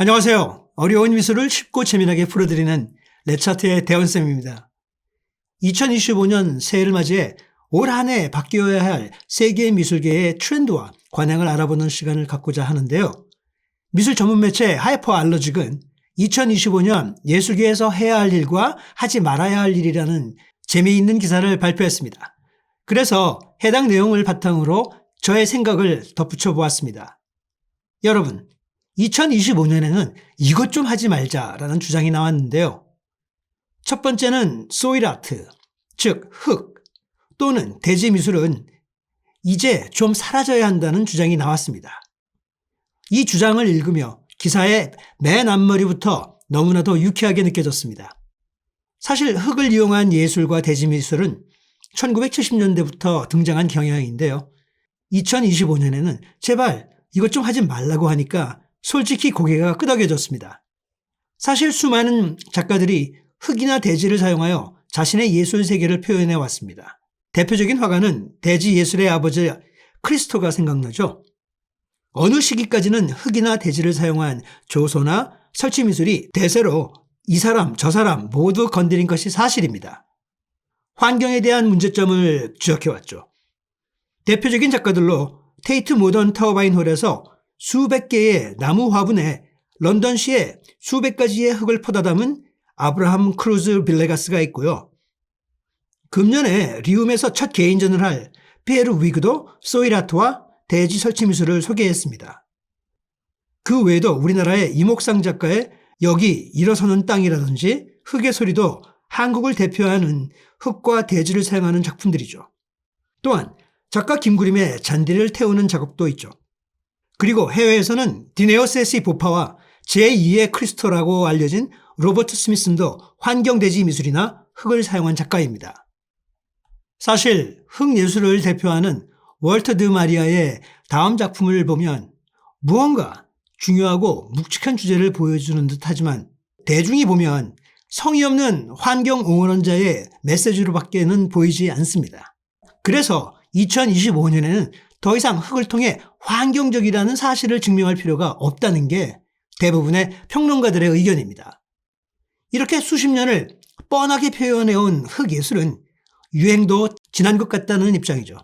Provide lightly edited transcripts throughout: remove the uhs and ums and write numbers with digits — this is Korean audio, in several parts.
안녕하세요. 어려운 미술을 쉽고 재미나게 풀어드리는 레차트의 대원쌤입니다. 2025년 새해를 맞이해 올 한 해 바뀌어야 할 세계 미술계의 트렌드와 관행을 알아보는 시간을 갖고자 하는데요. 미술 전문 매체 하이퍼알러직은 2025년 예술계에서 해야 할 일과 하지 말아야 할 일이라는 재미있는 기사를 발표했습니다. 그래서 해당 내용을 바탕으로 저의 생각을 덧붙여 보았습니다. 여러분, 2025년에는 이것 좀 하지 말자라는 주장이 나왔는데요. 첫 번째는 소일 아트, 즉 흙 또는 대지 미술은 이제 좀 사라져야 한다는 주장이 나왔습니다. 이 주장을 읽으며 기사의 맨 앞머리부터 너무나도 유쾌하게 느껴졌습니다. 사실 흙을 이용한 예술과 대지 미술은 1970년대부터 등장한 경향인데요. 2025년에는 제발 이것 좀 하지 말라고 하니까 솔직히 고개가 끄덕여졌습니다. 사실 수많은 작가들이 흙이나 대지를 사용하여 자신의 예술 세계를 표현해 왔습니다. 대표적인 화가는 대지 예술의 아버지 크리스토가 생각나죠. 어느 시기까지는 흙이나 대지를 사용한 조소나 설치미술이 대세로 이 사람 저 사람 모두 건드린 것이 사실입니다. 환경에 대한 문제점을 지적해왔죠. 대표적인 작가들로 테이트 모던 터바인 홀에서 수백 개의 나무 화분에 런던시에 수백 가지의 흙을 퍼다 담은 아브라함 크루즈 빌레가스가 있고요. 금년에 리움에서 첫 개인전을 할 피에르 위그도 소일 아트와 대지 설치 미술을 소개했습니다. 그 외에도 우리나라의 이목상 작가의 여기 일어서는 땅이라든지 흙의 소리도 한국을 대표하는 흙과 대지를 사용하는 작품들이죠. 또한 작가 김구림의 잔디를 태우는 작업도 있죠. 그리고 해외에서는 디네오세시 보파와 제2의 크리스토라고 알려진 로버트 스미슨도 환경대지 미술이나 흙을 사용한 작가입니다. 사실 흙예술을 대표하는 월터 드 마리아의 다음 작품을 보면 무언가 중요하고 묵직한 주제를 보여주는 듯하지만 대중이 보면 성의 없는 환경 응원원자의 메시지로밖에는 보이지 않습니다. 그래서 2025년에는 더 이상 흙을 통해 환경적이라는 사실을 증명할 필요가 없다는 게 대부분의 평론가들의 의견입니다. 이렇게 수십 년을 뻔하게 표현해온 흙예술은 유행도 지난 것 같다는 입장이죠.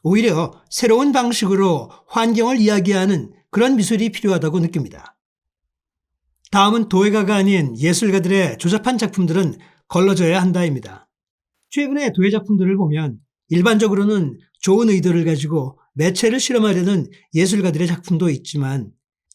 오히려 새로운 방식으로 환경을 이야기하는 그런 미술이 필요하다고 느낍니다. 다음은 도예가가 아닌 예술가들의 조잡한 작품들은 걸러져야 한다입니다. 최근의 도예 작품들을 보면 일반적으로는 좋은 의도를 가지고 매체를 실험하려는 예술가들의 작품도 있지만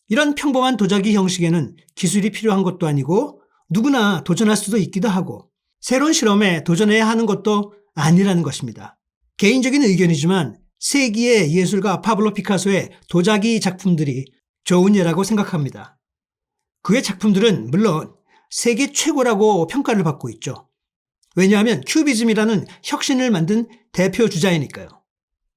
이런 평범한 도자기 형식에는 기술이 필요한 것도 아니고 누구나 도전할 수도 있기도 하고 새로운 실험에 도전해야 하는 것도 아니라는 것입니다. 개인적인 의견이지만 세기의 예술가 파블로 피카소의 도자기 작품들이 좋은 예라고 생각합니다. 그의 작품들은 물론 세계 최고라고 평가를 받고 있죠. 왜냐하면 큐비즘이라는 혁신을 만든 대표 주자이니까요.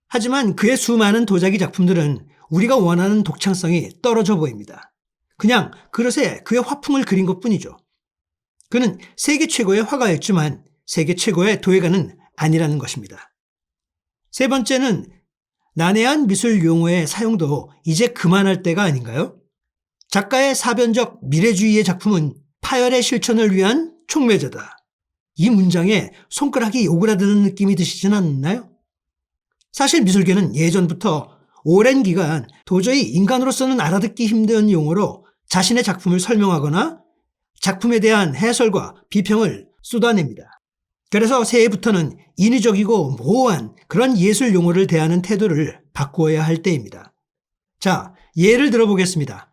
하지만 그의 수많은 도자기 작품들은 우리가 원하는 독창성이 떨어져 보입니다. 그냥 그릇에 그의 화풍을 그린 것뿐이죠. 그는 세계 최고의 화가였지만 세계 최고의 도예가는 아니라는 것입니다. 세 번째는 난해한 미술 용어의 사용도 이제 그만할 때가 아닌가요? 작가의 사변적 미래주의의 작품은 파열의 실천을 위한 촉매제다. 이 문장에 손가락이 오그라드는 느낌이 드시진 않나요? 사실 미술계는 예전부터 오랜 기간 도저히 인간으로서는 알아듣기 힘든 용어로 자신의 작품을 설명하거나 작품에 대한 해설과 비평을 쏟아냅니다. 그래서 새해부터는 인위적이고 모호한 그런 예술 용어를 대하는 태도를 바꾸어야 할 때입니다. 자, 예를 들어보겠습니다.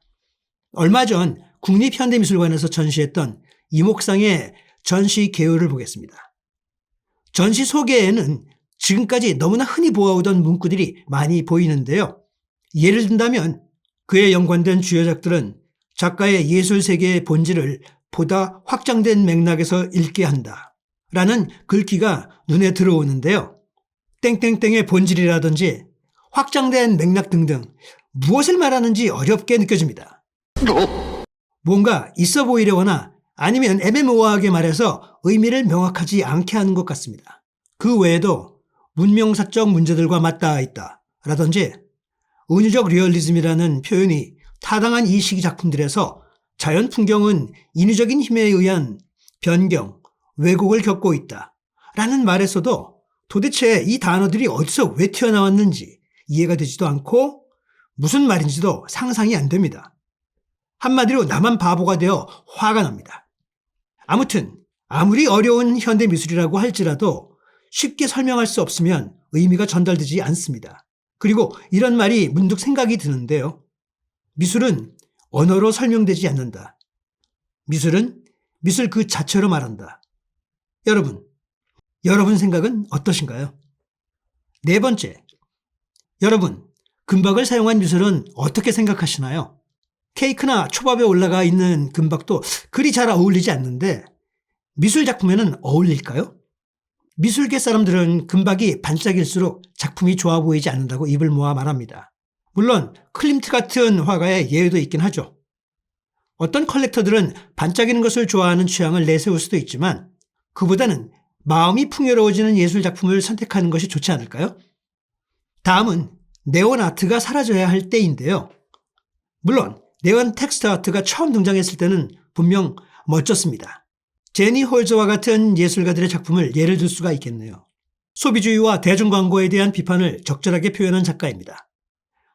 얼마 전 국립현대미술관에서 전시했던 이목상의 전시 개요를 보겠습니다. 전시 소개에는 지금까지 너무나 흔히 보아오던 문구들이 많이 보이는데요. 예를 든다면 그에 연관된 주요작들은 작가의 예술 세계의 본질을 보다 확장된 맥락에서 읽게 한다 라는 글귀가 눈에 들어오는데요. 땡땡땡의 본질이라든지 확장된 맥락 등등 무엇을 말하는지 어렵게 느껴집니다. 뭔가 있어 보이려거나 아니면 애매모호하게 말해서 의미를 명확하지 않게 하는 것 같습니다. 그 외에도 문명사적 문제들과 맞닿아 있다 라든지 은유적 리얼리즘이라는 표현이 타당한 이 시기 작품들에서 자연 풍경은 인위적인 힘에 의한 변경, 왜곡을 겪고 있다 라는 말에서도 도대체 이 단어들이 어디서 왜 튀어나왔는지 이해가 되지도 않고 무슨 말인지도 상상이 안 됩니다. 한마디로 나만 바보가 되어 화가 납니다. 아무튼 아무리 어려운 현대미술이라고 할지라도 쉽게 설명할 수 없으면 의미가 전달되지 않습니다. 그리고 이런 말이 문득 생각이 드는데요. 미술은 언어로 설명되지 않는다. 미술은 미술 그 자체로 말한다. 여러분 생각은 어떠신가요? 네 번째, 여러분, 금박을 사용한 미술은 어떻게 생각하시나요? 케이크나 초밥에 올라가 있는 금박도 그리 잘 어울리지 않는데 미술 작품에는 어울릴까요? 미술계 사람들은 금박이 반짝일수록 작품이 좋아 보이지 않는다고 입을 모아 말합니다. 물론 클림트 같은 화가의 예외도 있긴 하죠. 어떤 컬렉터들은 반짝이는 것을 좋아하는 취향을 내세울 수도 있지만 그보다는 마음이 풍요로워지는 예술 작품을 선택하는 것이 좋지 않을까요? 다음은 네온 아트가 사라져야 할 때인데요. 물론 네온 텍스트 아트가 처음 등장했을 때는 분명 멋졌습니다. 제니 홀저와 같은 예술가들의 작품을 예를 들 수가 있겠네요. 소비주의와 대중광고에 대한 비판을 적절하게 표현한 작가입니다.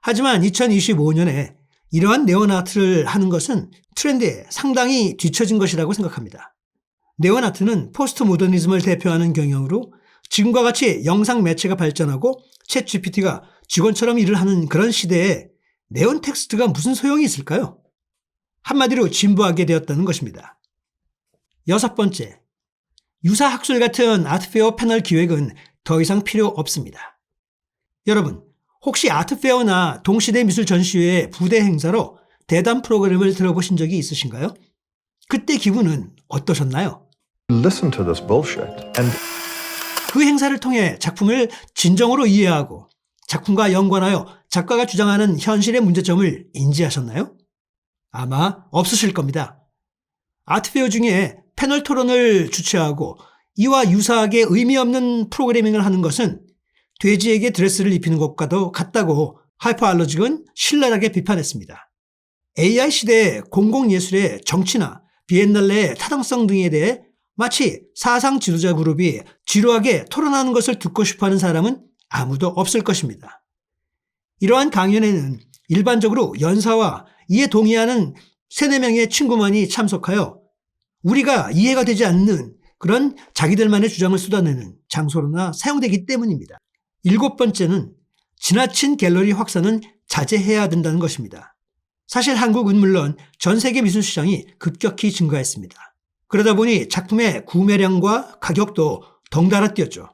하지만 2025년에 이러한 네온 아트를 하는 것은 트렌드에 상당히 뒤처진 것이라고 생각합니다. 네온 아트는 포스트 모더니즘을 대표하는 경향으로 지금과 같이 영상 매체가 발전하고 챗 GPT가 직원처럼 일을 하는 그런 시대에 네온 텍스트가 무슨 소용이 있을까요? 한마디로 진부하게 되었다는 것입니다. 여섯 번째, 유사학술 같은 아트페어 패널 기획은 더 이상 필요 없습니다. 여러분, 혹시 아트페어나 동시대 미술 전시회의 부대 행사로 대담 프로그램을 들어보신 적이 있으신가요? 그때 기분은 어떠셨나요? Listen to this bullshit and 그 행사를 통해 작품을 진정으로 이해하고 작품과 연관하여 작가가 주장하는 현실의 문제점을 인지하셨나요? 아마 없으실 겁니다. 아트페어 중에 패널 토론을 주최하고 이와 유사하게 의미 없는 프로그래밍을 하는 것은 돼지에게 드레스를 입히는 것과도 같다고 하이퍼알러직은 신랄하게 비판했습니다. AI 시대의 공공예술의 정치나 비엔날레의 타당성 등에 대해 마치 사상 지도자 그룹이 지루하게 토론하는 것을 듣고 싶어하는 사람은 아무도 없을 것입니다. 이러한 강연에는 일반적으로 연사와 이에 동의하는 3-4명의 친구만이 참석하여 우리가 이해가 되지 않는 그런 자기들만의 주장을 쏟아내는 장소로나 사용되기 때문입니다. 7번째는 지나친 갤러리 확산은 자제해야 된다는 것입니다. 사실 한국은 물론 전 세계 미술 시장이 급격히 증가했습니다. 그러다 보니 작품의 구매량과 가격도 덩달아 뛰었죠.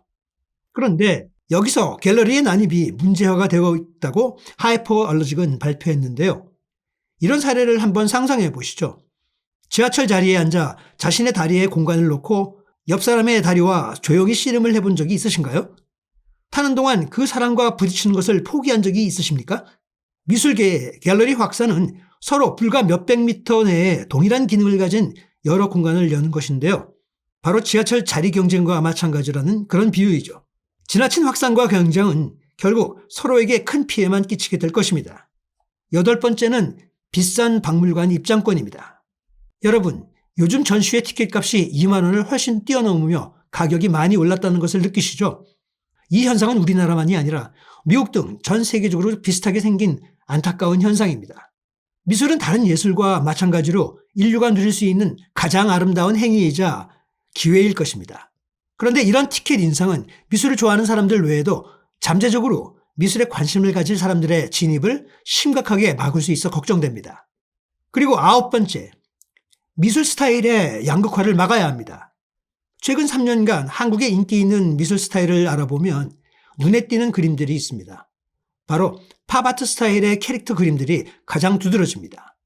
그런데 여기서 갤러리의 난입이 문제화가 되고 있다고 하이퍼알러직은 발표했는데요. 이런 사례를 한번 상상해 보시죠. 지하철 자리에 앉아 자신의 다리에 공간을 놓고 옆 사람의 다리와 조용히 씨름을 해본 적이 있으신가요? 타는 동안 그 사람과 부딪히는 것을 포기한 적이 있으십니까? 미술계의 갤러리 확산은 서로 불과 몇백 미터 내에 동일한 기능을 가진 여러 공간을 여는 것인데요. 바로 지하철 자리 경쟁과 마찬가지라는 그런 비유이죠. 지나친 확산과 경쟁은 결국 서로에게 큰 피해만 끼치게 될 것입니다. 8번째는 비싼 박물관 입장권입니다. 여러분, 요즘 전시회 티켓값이 2만 원을 훨씬 뛰어넘으며 가격이 많이 올랐다는 것을 느끼시죠? 이 현상은 우리나라만이 아니라 미국 등 전 세계적으로 비슷하게 생긴 안타까운 현상입니다. 미술은 다른 예술과 마찬가지로 인류가 누릴 수 있는 가장 아름다운 행위이자 기회일 것입니다. 그런데 이런 티켓 인상은 미술을 좋아하는 사람들 외에도 잠재적으로 미술에 관심을 가질 사람들의 진입을 심각하게 막을 수 있어 걱정됩니다. 그리고 9번째, 미술 스타일의 양극화를 막아야 합니다. 최근 3년간 한국에 인기 있는 미술 스타일을 알아보면 눈에 띄는 그림들이 있습니다. 바로 팝아트 스타일의 캐릭터 그림들이 가장 두드러집니다.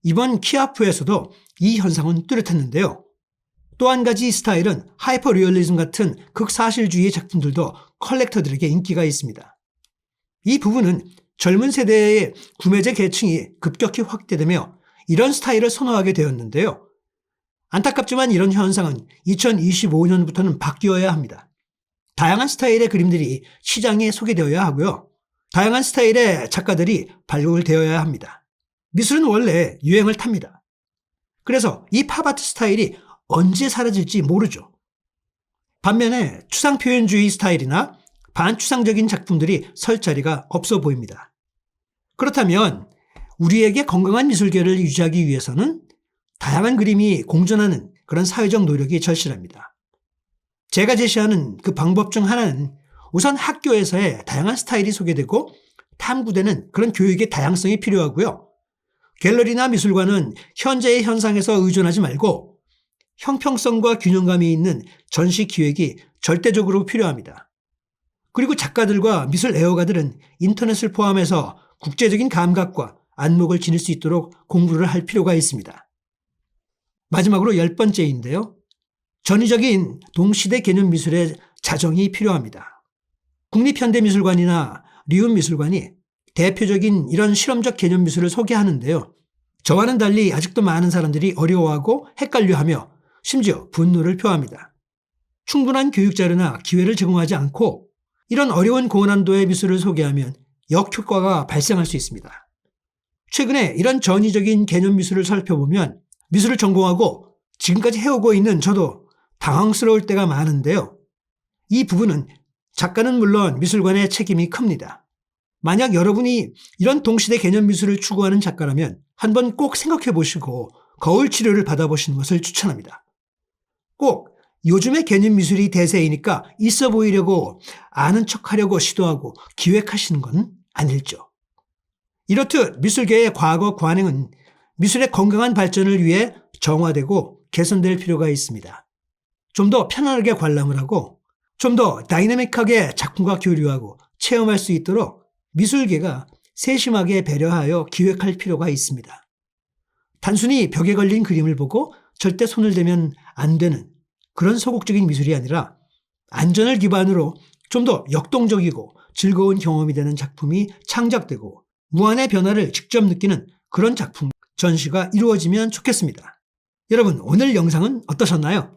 이번 키아프에서도 이 현상은 뚜렷했는데요. 또 한 가지 스타일은 하이퍼 리얼리즘 같은 극사실주의 작품들도 컬렉터들에게 인기가 있습니다. 이 부분은 젊은 세대의 구매자 계층이 급격히 확대되며 이런 스타일을 선호하게 되었는데요. 안타깝지만 이런 현상은 2025년부터는 바뀌어야 합니다. 다양한 스타일의 그림들이 시장에 소개되어야 하고요. 다양한 스타일의 작가들이 발굴되어야 합니다. 미술은 원래 유행을 탑니다. 그래서 이 팝아트 스타일이 언제 사라질지 모르죠. 반면에 추상표현주의 스타일이나 반추상적인 작품들이 설 자리가 없어 보입니다. 그렇다면 우리에게 건강한 미술계를 유지하기 위해서는 다양한 그림이 공존하는 그런 사회적 노력이 절실합니다. 제가 제시하는 그 방법 중 하나는 우선 학교에서의 다양한 스타일이 소개되고 탐구되는 그런 교육의 다양성이 필요하고요. 갤러리나 미술관은 현재의 현상에서 의존하지 말고 형평성과 균형감이 있는 전시 기획이 절대적으로 필요합니다. 그리고 작가들과 미술 애호가들은 인터넷을 포함해서 국제적인 감각과 안목을 지닐 수 있도록 공부를 할 필요가 있습니다. 마지막으로 10번째인데요. 전위적인 동시대 개념 미술의 자정이 필요합니다. 국립현대미술관이나 리움미술관이 대표적인 이런 실험적 개념 미술을 소개하는데요. 저와는 달리 아직도 많은 사람들이 어려워하고 헷갈려하며 심지어 분노를 표합니다. 충분한 교육 자료나 기회를 제공하지 않고 이런 어려운 고난도의 미술을 소개하면 역효과가 발생할 수 있습니다. 최근에 이런 전위적인 개념 미술을 살펴보면 미술을 전공하고 지금까지 해오고 있는 저도 당황스러울 때가 많은데요. 이 부분은 작가는 물론 미술관의 책임이 큽니다. 만약 여러분이 이런 동시대 개념 미술을 추구하는 작가라면 한번 꼭 생각해 보시고 거울 치료를 받아보시는 것을 추천합니다. 꼭 요즘의 개념 미술이 대세이니까 있어 보이려고 아는 척하려고 시도하고 기획하시는 건 아닐죠. 이렇듯 미술계의 과거 관행은 미술의 건강한 발전을 위해 정화되고 개선될 필요가 있습니다. 좀 더 편안하게 관람을 하고 좀 더 다이내믹하게 작품과 교류하고 체험할 수 있도록 미술계가 세심하게 배려하여 기획할 필요가 있습니다. 단순히 벽에 걸린 그림을 보고 절대 손을 대면 안 되는 그런 소극적인 미술이 아니라 안전을 기반으로 좀 더 역동적이고 즐거운 경험이 되는 작품이 창작되고 무한의 변화를 직접 느끼는 그런 작품 전시가 이루어지면 좋겠습니다. 여러분, 오늘 영상은 어떠셨나요?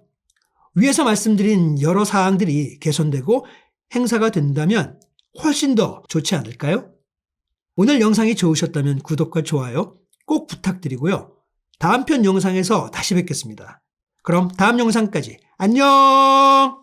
위에서 말씀드린 여러 사항들이 개선되고 행사가 된다면 훨씬 더 좋지 않을까요? 오늘 영상이 좋으셨다면 구독과 좋아요 꼭 부탁드리고요. 다음 편 영상에서 다시 뵙겠습니다. 그럼 다음 영상까지 안녕!